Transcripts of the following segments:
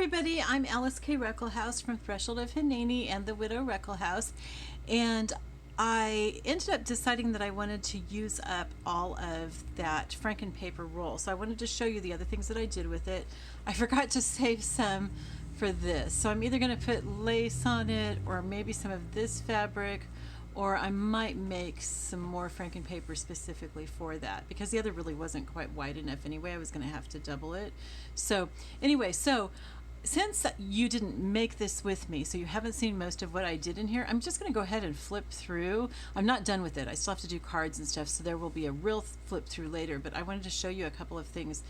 everybody, I'm Alyce-Kay Reckelhaus from Threshold of Hineni and the Widow Reckelhaus, and I ended up deciding that I wanted to use up all of that franken-paper roll. So I wanted to show you the other things that I did with it. I forgot to save some for this, so I'm either going to put lace on it or maybe some of this fabric, or I might make some more franken-paper specifically for that, because the other really wasn't quite wide enough anyway. I was going to have to double it. So anyway, since you didn't make this with me, so you haven't seen most of what I did in here, I'm just going to go ahead and flip through. I'm not done with it. I still have to do cards and stuff, so there will be a real flip through later, but I wanted to show you a couple of things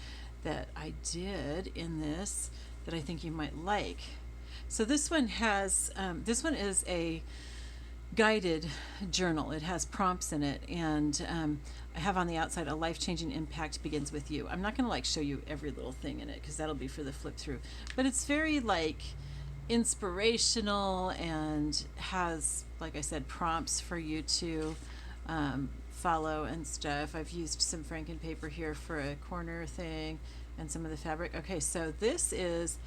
that I did in this that I think you might like. So this one has, this one is a guided journal. It has prompts in it, and I have on the outside, a life-changing impact begins with you. I'm not going to like show you every little thing in it because that'll be for the flip through, but it's very like inspirational and has, like I said, prompts for you to follow and stuff. I've used some franken paper here for a corner thing and some of the fabric. Okay, so this is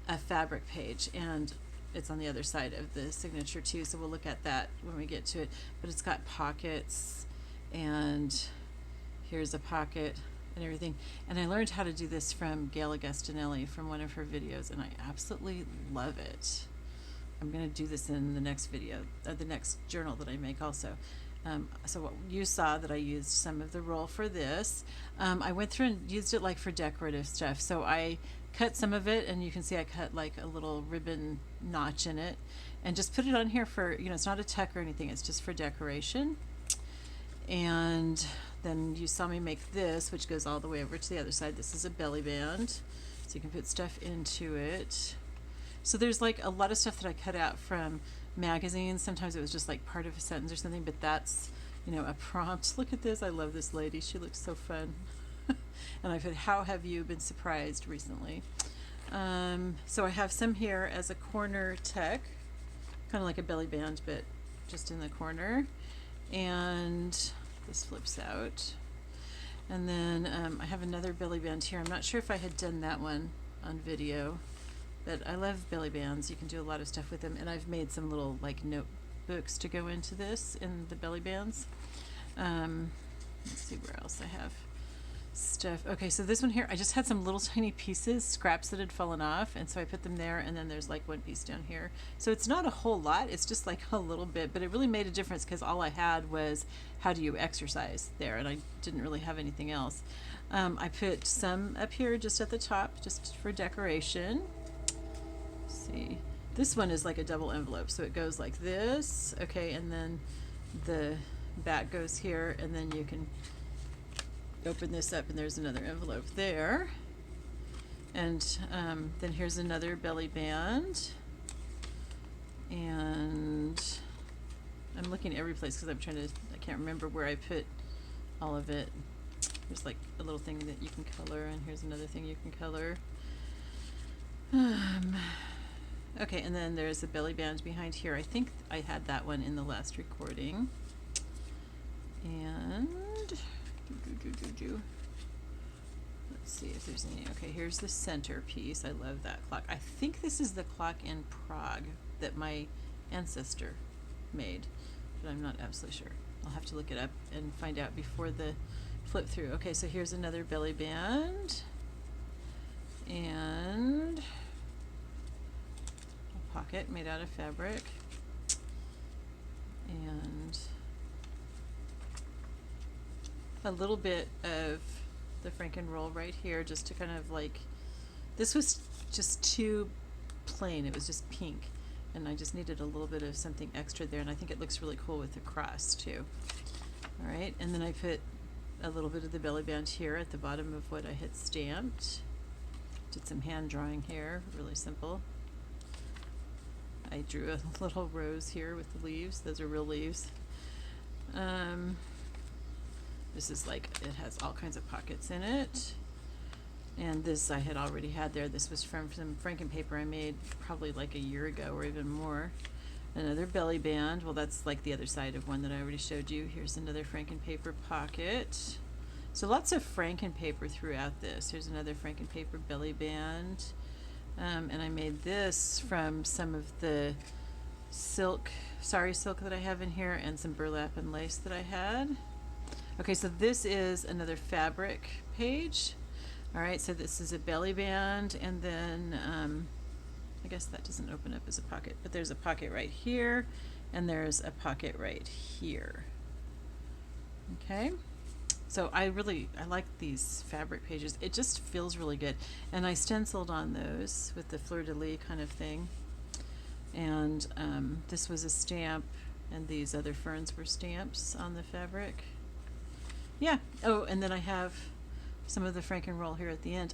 a fabric page, and it's on the other side of the signature too, so we'll look at that when we get to it. But it's got pockets, and here's a pocket and everything. And I learned how to do this from Gail Augustinelli from one of her videos, and I absolutely love it. I'm going to do this in the next video, the next journal that I make also. So what you saw that I used some of the roll for this. I went through and used it like for decorative stuff. So I cut some of it, and you can see I cut like a little ribbon notch in it and just put it on here for, you know, it's not a tuck or anything, it's just for decoration. And then you saw me make this, which goes all the way over to the other side. This is a belly band, so you can put stuff into it. So there's like a lot of stuff that I cut out from magazines. Sometimes it was just like part of a sentence or something, but that's, you know, a prompt. Look at this. I love this lady. She looks so fun. And I put, how have you been surprised recently? So I have some here as a corner tuck, kind of like a belly band, but just in the corner. And this flips out. And then I have another belly band here. I'm not sure if I had done that one on video, but I love belly bands. You can do a lot of stuff with them, and I've made some little like notebooks to go into this in the belly bands. Let's see where else I have stuff. Okay, so this one here, I just had some little tiny pieces, scraps that had fallen off, and so I put them there, and then there's like one piece down here. So it's not a whole lot, it's just like a little bit, but it really made a difference because all I had was how do you exercise there, and I didn't really have anything else. I put some up here just at the top, just for decoration. Let's see, this one is like a double envelope, so it goes like this, okay, and then the back goes here, and then you can open this up and there's another envelope there. And then here's another belly band, and I'm looking every place because I'm trying to, I can't remember where I put all of it. There's like a little thing that you can color, and here's another thing you can color. Okay, and then there's a belly band behind here. I think I had that one in the last recording. And let's see if there's any. Okay, here's the center piece. I love that clock. I think this is the clock in Prague that my ancestor made, but I'm not absolutely sure. I'll have to look it up and find out before the flip through. Okay, so here's another belly band, and a pocket made out of fabric, and a little bit of the frankenroll right here, just to kind of like, this was just too plain, it was just pink, and I just needed a little bit of something extra there, and I think it looks really cool with the cross too. All right, and then I put a little bit of the belly band here at the bottom of what I had stamped. Did some hand drawing here, really simple. I drew a little rose here with the leaves. Those are real leaves. This is like, it has all kinds of pockets in it. And this I had already had there. This was from some franken paper I made probably like a year ago or even more. Another belly band. Well, that's like the other side of one that I already showed you. Here's another franken paper pocket. So lots of franken paper throughout this. Here's another franken paper belly band. And I made this from some of the silk, sari silk that I have in here, and some burlap and lace that I had. Okay, so this is another fabric page. All right, so this is a belly band, and then I guess that doesn't open up as a pocket, but there's a pocket right here, and there's a pocket right here. Okay, so I like these fabric pages. It just feels really good, and I stenciled on those with the fleur-de-lis kind of thing. And this was a stamp, and these other ferns were stamps on the fabric. Yeah. Oh, and then I have some of the frankenroll here at the end.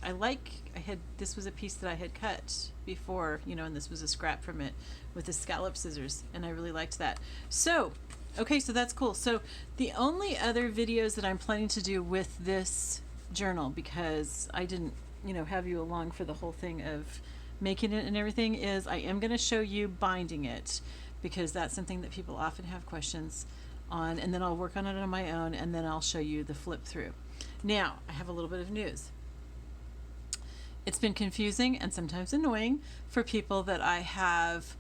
This was a piece that I had cut before, you know, and this was a scrap from it with the scallop scissors, and I really liked that. So, okay, so that's cool. So the only other videos that I'm planning to do with this journal, because I didn't, you know, have you along for the whole thing of making it and everything, is I am going to show you binding it, because that's something that people often have questions on, and then I'll work on it on my own, and then I'll show you the flip through. Now, I have a little bit of news. It's been confusing and sometimes annoying for people that I have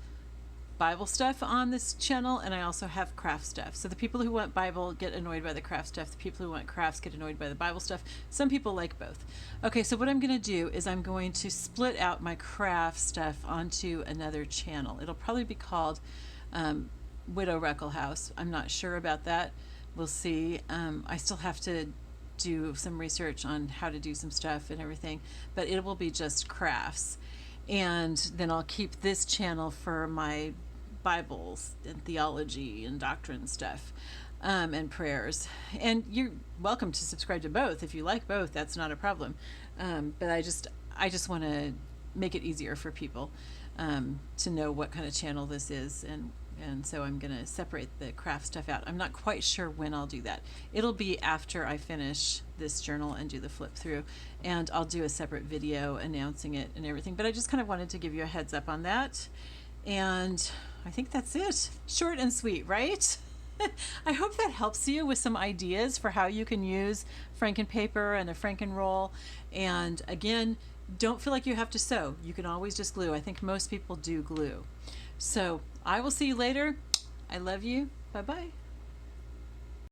Bible stuff on this channel, and I also have craft stuff. So the people who want Bible get annoyed by the craft stuff. The people who want crafts get annoyed by the Bible stuff. Some people like both. Okay, so what I'm going to do is I'm going to split out my craft stuff onto another channel. It'll probably be called Widow Reckle House. I'm not sure about that. We'll see. I still have to do some research on how to do some stuff and everything, but it will be just crafts. And then I'll keep this channel for my Bibles and theology and doctrine stuff, and prayers. And you're welcome to subscribe to both if you like both. That's not a problem. But I just want to make it easier for people to know what kind of channel this is, and so I'm going to separate the craft stuff out. I'm not quite sure when I'll do that. It'll be after I finish this journal and do the flip through, and I'll do a separate video announcing it and everything. But I just kind of wanted to give you a heads up on that. And I think that's it. Short and sweet, right? I hope that helps you with some ideas for how you can use franken paper and a frankenroll. And again, don't feel like you have to sew. You can always just glue. I think most people do glue. So I will see you later. I love you. Bye-bye.